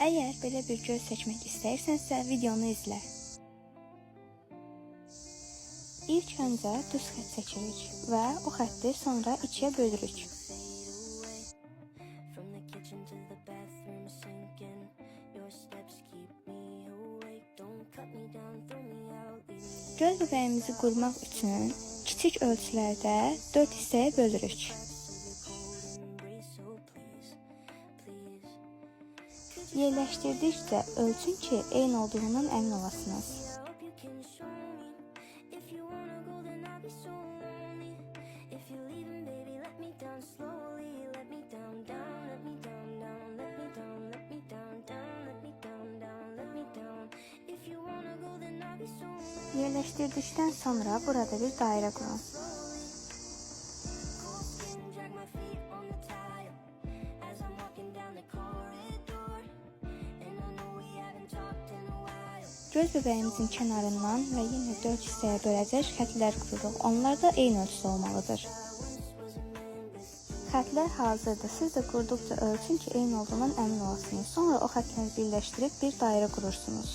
Əgər belə bir göz seçmək istəyirsənsə, videonu izlə. İlk öncə düz xətt seçirik və o xətti sonra ikiyə bölürük. Göz bəbəyimizi qurmaq üçün kiçik ölçülərdə 4 hissəyə bölürük. Yerləşdirdikcə ölçün ki, eyni olduğundan əmin olasınız. Yerləşdirdikdən sonra burada bir dairə qurun. Göz bəbəyimizin kənarından və yenə 4 hissəyə böləcək xətlər qururuq. Onlar da eyni ölçüdə olmalıdır. Xətlər hazırdır. Siz də qurduqca ölçün ki, eyni olduğundan əmin olasınız. Sonra o xətləri birləşdirib bir dairə qurursunuz.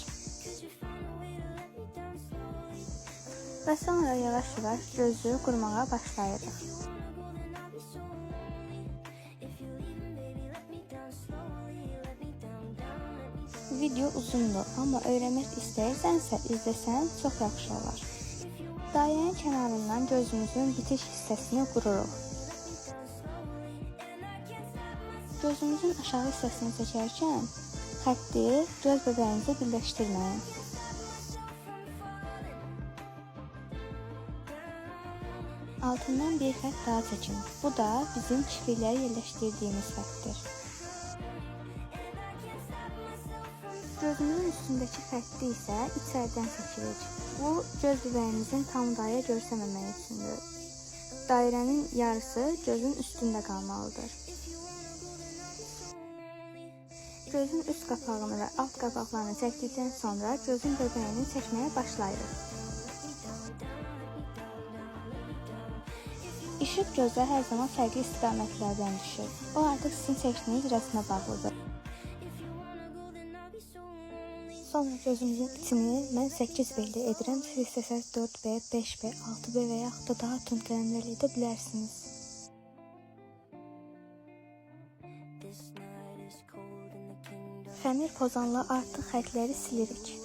Və sonra yavaş-yavaş gözü qurmağa başlayırıq. Video uzundur, amma öyrənmək istəyirsənsə izləsən çox yaxşı olar. Dairənin kənarından gözümüzün bitiş hissəsini qururuq. Gözümüzün aşağı hissəsini seçərkən xətti göz bəbəyinizə birləşdirməyin. Altından bir xətt daha çəkin. Bu da bizim kiprikləri yerləşdirdiyimiz xəttdir. Gözümüzün üstündəki xətti isə içərdən seçirik. Bu, göz bəbəyimizin tam dairə görsəməmək üçündür. Dairənin yarısı gözün üstündə qalmalıdır. Gözün üst qapağını və alt qapaqlarını çəkdikdən sonra gözün bəbəyini çəkməyə başlayırıq. İşıq gözə hər zaman fərqli istiqamətlərdən düşür. O artıq sizin seçdiyiniz rəsmə bağlıdır. Sonra gözümüzün içini mən 8B ilə edirəm. Siz istəsəz 4B, 5B, 6B və yaxud da daha tünd qələmlərlə edə bilərsiniz. Xəmir pozanla artıq xətləri silirik.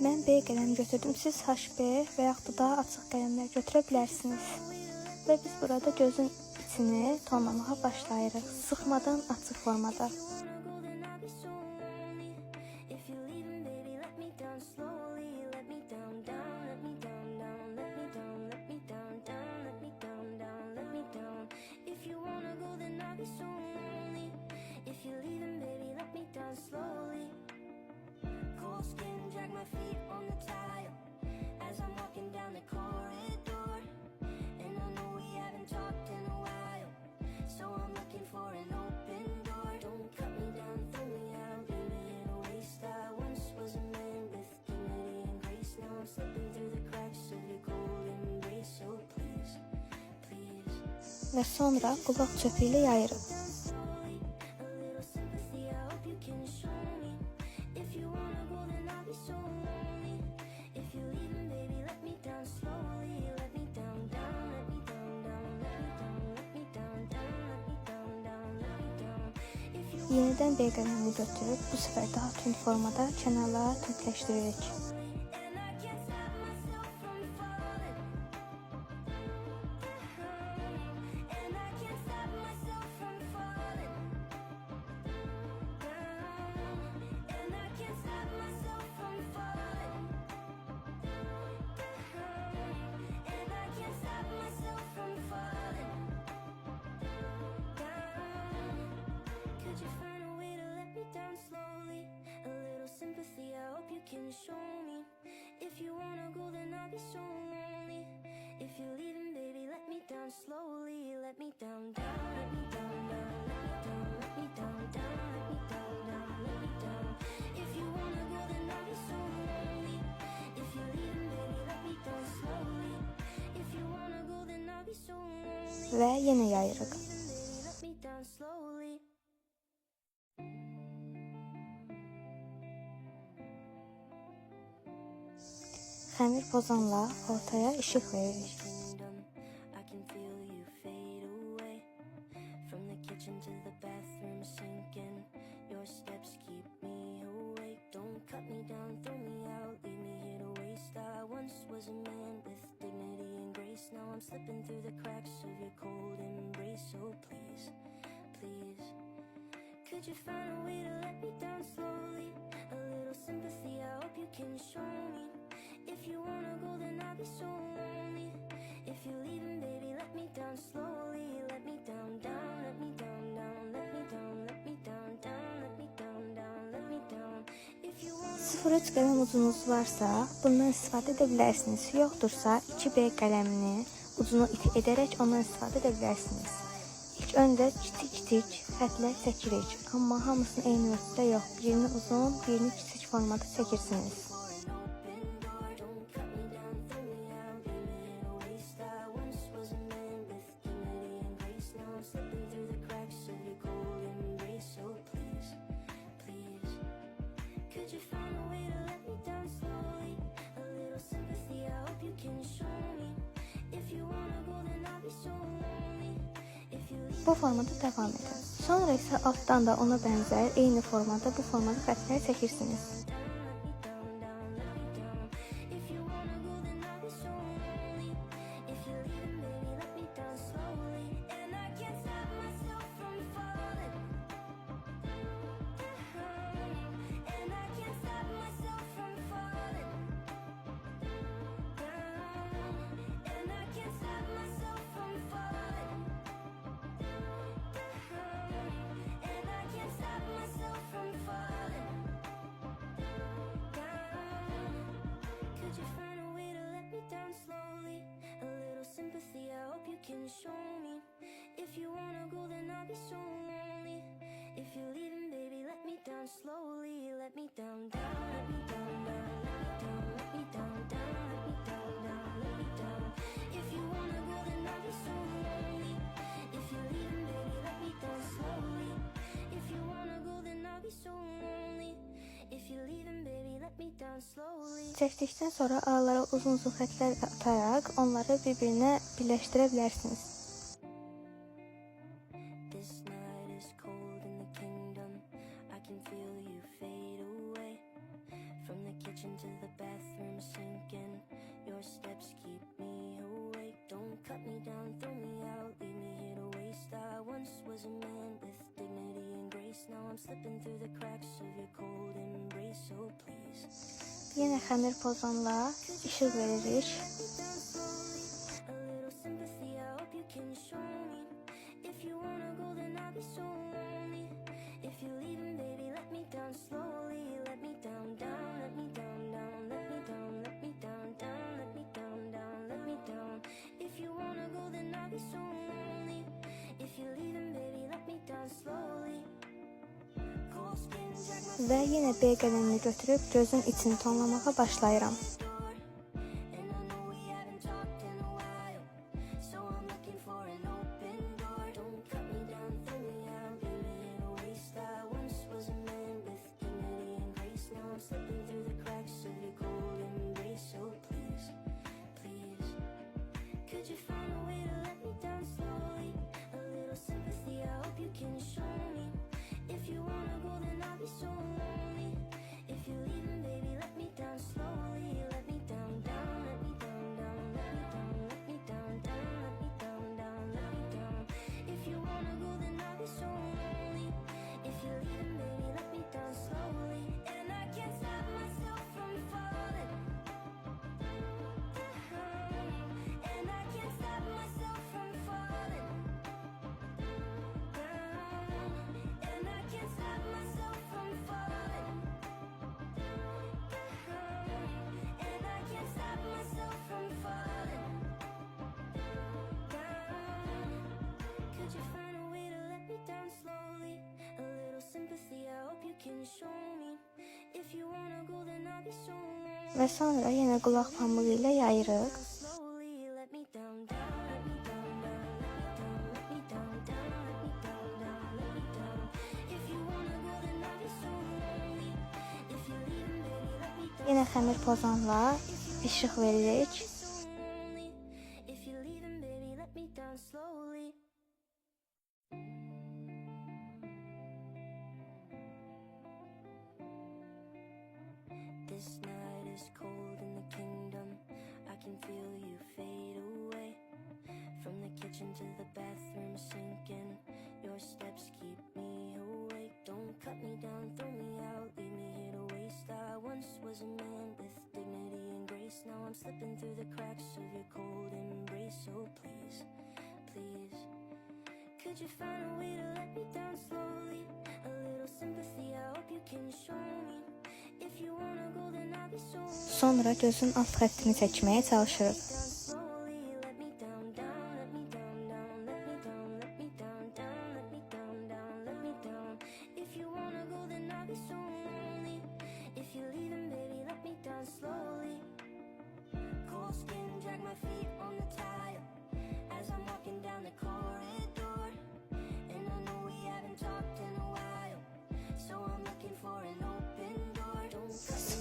Mən B qələm götürdüm. Siz HB və yaxud da daha açıq qələmlər götürə bilərsiniz. Və biz burada gözün içini tonlamağa başlayırıq. Sıxmadan açıq formada. Və sonra qulaq çöpü ilə yayırıq. Yenidən B qələmini götürüb bu səfər daha tünd formada kənarlara tündləşdiririk. can show me. If you wanna go, then I'll be so lonely. If you're leaving, baby, let me down slowly. Let me down, down, let me down, down, let me down, let me down, down, let me down, down, let me down. If you wanna go, və yenə yayırıq. Xəmir pozanla ortaya işıq veririk. Slipping through the cracks of your cold embrace. So please, please, could you find a way to let me down slowly? A little sympathy, I hope you can show me. If you wanna go, then I'll be so lonely. If you're leaving, baby, let me down slowly. Let me down, down, let me down, down, let me down, let me down, down, let me down, down, let me down. If you wanna 0,3 qələm uzunluğunuz varsa, bundan istifadə edə bilərsiniz. Yoxdursa, 2B qələmini ucunu iti edərək ondan istifadə edə bilərsiniz. İlk öncə kiçik xətlər çəkirik, amma hamısını eyni ölçüdə yox. Birini uzun, birini kiçik formada çəkirsiniz. Bu formada davam edin. Sonra isə altdan da ona bənzər eyni formada bu formada xətlər çəkirsiniz. can show me. If you wanna go, then I'll be so lonely. If you're leaving, baby, let me down slowly. Let me down, down, let me down, down, let me down, let me down, down, let me down, down, let me down. If you wanna go, then I'll be so lonely. If you're leaving, baby, let me down slowly. If you wanna go, then I'll be so lonely. If you're leaving, baby, let me down slowly. Çəkdikdən sonra aralara uzun xətlər ataraq onları bir-birinə birləşdirə bilərsiniz. This night is cold in the kingdom. I can feel you fade away. From the kitchen to the bathroom sinking. Your steps keep me awake. Don't cut me down, throw me out, leave me here to waste. I once was a man with dignity and grace. Now I'm slipping through the cracks of your cold embrace. So please. Yenə xəmir pozanla işıq veririk. A little sympathy, I hope you can show me. If you wanna go, then I'll be so lonely. If you're leaving, baby, let me down slowly. Let me down, down, let me down, down, let me down, let me down, down, let me down, down, let me down. If you wanna go, then I'll be so lonely. If you're leaving, baby, let me down slowly. Cold skin, drag my Və yenə B qələmini götürüb gözün içini tonlamağa başlayıram. and I know we haven't talked in a while. So I'm looking for an open door. Don't cut me down, throw me out, leave me in a waste. I once was a man with dignity and grace. Now I'm slipping through the cracks of your cold embrace. So please, please, could you find a way to let me down slowly? A little sympathy, I hope you can show me. If you wanna go, then I'll be so lonely. If you're leaving, baby, let me down slowly. Let me down, down, let me down, down, let me down, let me down, down, let me down, down, let me down. If you wanna go, then I'll be so lonely. If you're leaving, baby, let me down slowly. And I can't stop myself from falling down. And I can't stop myself from falling down. And I can't stop myself from falling down. And I can't stop myself from falling down. Could you find a way to let me down slowly? A little sympathy, I hope you can show me. If you wanna go, then I'll be so lonely. Və sonra yenə qulaq pamuğu ilə yayırıq. Slowly, let me down, down, let me down, down, let me down, Yenə xəmir pozanla işıq veririk. If you're leaving, baby, let me down slowly. This night is cold in the kingdom. I can feel you fade away. From the kitchen to the bathroom sinking. Your steps keep me awake. Don't cut me down, throw me out, leave me here to waste. I once was a man with dignity and grace. Now I'm slipping through the cracks of your cold embrace. So please, please, could you find a way to let me down slowly? A little sympathy, I hope you can show me. If you wanna go, then I'll be so. Sonra gözün alt xəttini çəkməyə çalışırıq.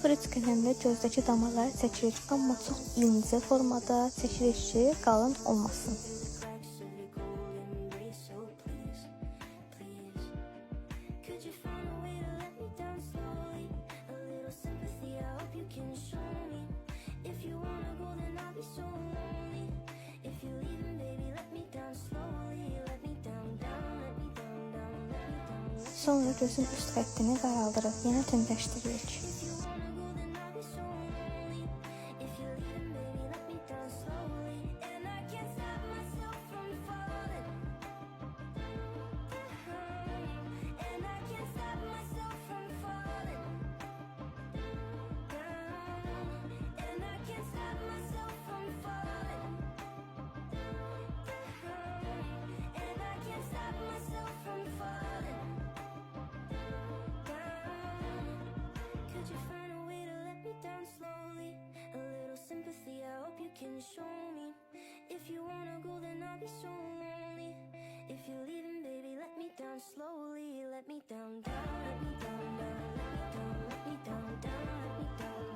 Sprit qələmlə gözdəki damarları çəkirik, amma çox incə formada çəkirik ki, qalın olmasın. Sonra gözün üst xəttini qaraldırıq, yenə tündləşdiririk. Can show me. If you wanna go, then I'll be so lonely. If you're leaving, baby, let me down slowly. Let me down, down, let me down, down, let me down, let me down, down, let me down, down, let me down.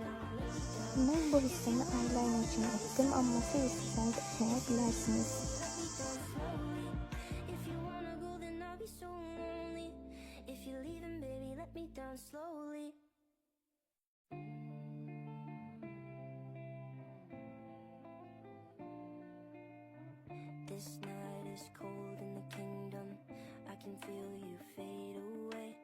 Mən bu hissini eyeliner kimi etdim, amma siz istəsəniz etməyə bilərsiniz. If you wanna go, then I'll be so lonely. If you're leaving, baby, let me down slowly. This night is cold in the kingdom. I can feel you fade away.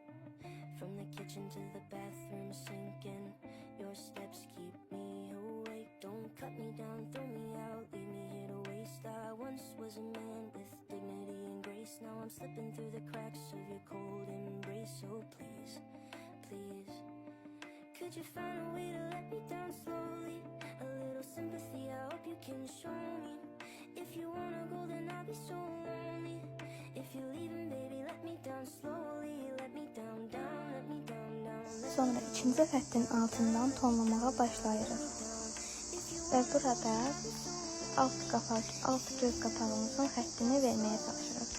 From the kitchen to the bathroom sinking. Your steps keep me awake. Don't cut me down, throw me out, leave me here to waste. I once was a man with dignity and grace. Now I'm slipping through the cracks of your cold embrace. So please, please, could you find a way to let me down slowly? A little sympathy, I hope you can show me. If you wanna go, then I'll be so lonely. If you're leaving, baby, let me down slowly. Let me down, down, let me down, down. Sonra ikinci xəttin altından tonlamağa başlayırıq. Və burada alt göz qapağımızın xəttini verməyə çalışırıq.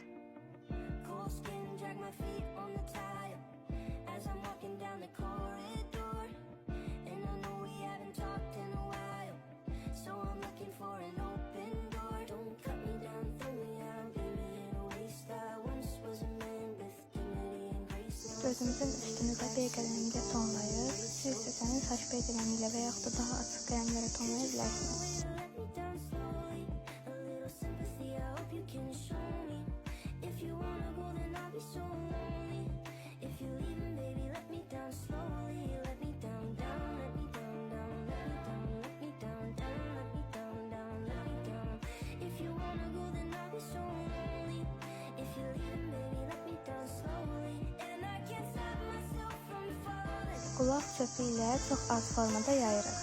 Gözümüzün üstünü də B qələmi ilə tonlayır. Siz istəsəniz HB qələmi ilə və yaxud da daha açıq qələmlərə tonlaya bilərsiniz. Qulaq çöpü ilə çox az formada yayırıq.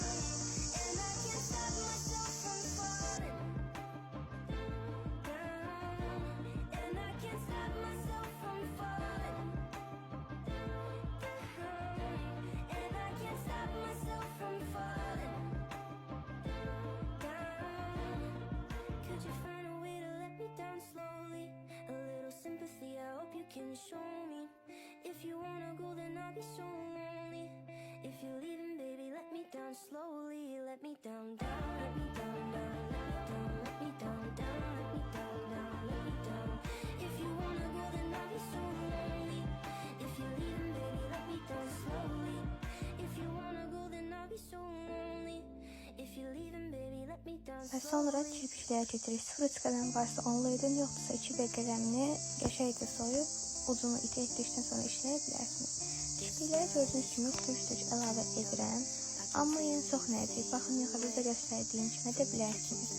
Can show me. If you wanna go, then I'll be so lonely. If you're leaving, baby, let me down. Və sonra kirpiklərə keçirik. Sıfır qələm varsa onunla edin, yoxdursa 2B qələmini qəşəngcə soyub ucunu iti etdikdən sonra işləyə bilərsiniz. Kirpiklərə gördüyünüz kimi tük əlavə edirəm. Amma yenə çox nəzik. Baxın, yuxarıda göstərdiyim kimi edə bilərsiniz.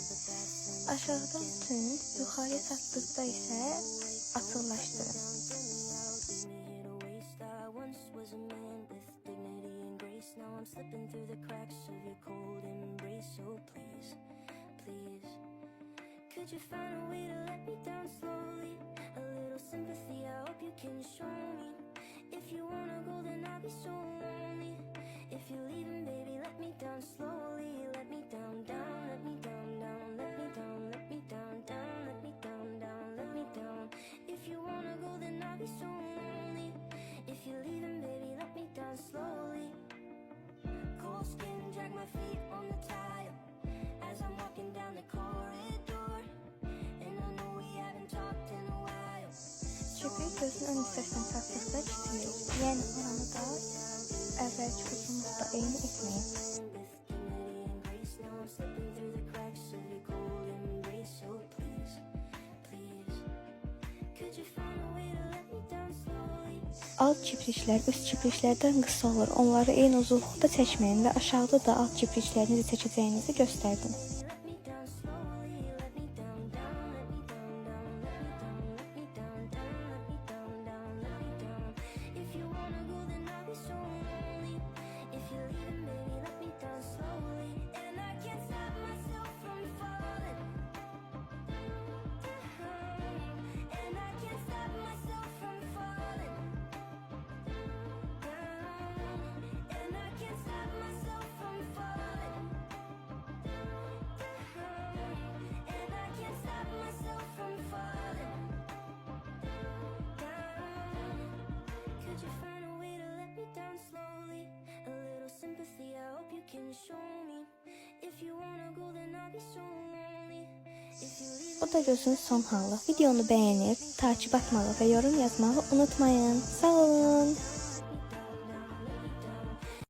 Aşağıdan tünd, yuxarıya çatdıqda isə açıqlaşdırın. I'm slipping through the cracks of your cold embrace. So please, please, could you find a way to let me down slowly? A little sympathy, I hope you can show me. If you wanna go, then I'll be so lonely. If you're leaving, baby, let me down slowly. Let me down, down, let me down, down, let me down, let me down, down, let me down, down, let me down. If you wanna go, then I'll be so lonely. If you're leaving, baby, let me down slowly. Cold skin, drag my feet on the tile as I'm walking down the corridor. And I know we haven't talked in a while. Kirpik gözün ön hissəsindən çatdıqda kisilir. Yəni oranı da əvvəlki uzunluqda eyni etməyin. Alt kipriklər üst kipriklərdən qısa olur. Onları eyni uzunluqda çəkməyin və aşağıda da alt kiprikləri necə çəkəcəyinizi göstərdim. Bu da gözün son halı. Videonu bəyənib, takip atmağı və yorum yazmağı unutmayın. Sağ olun.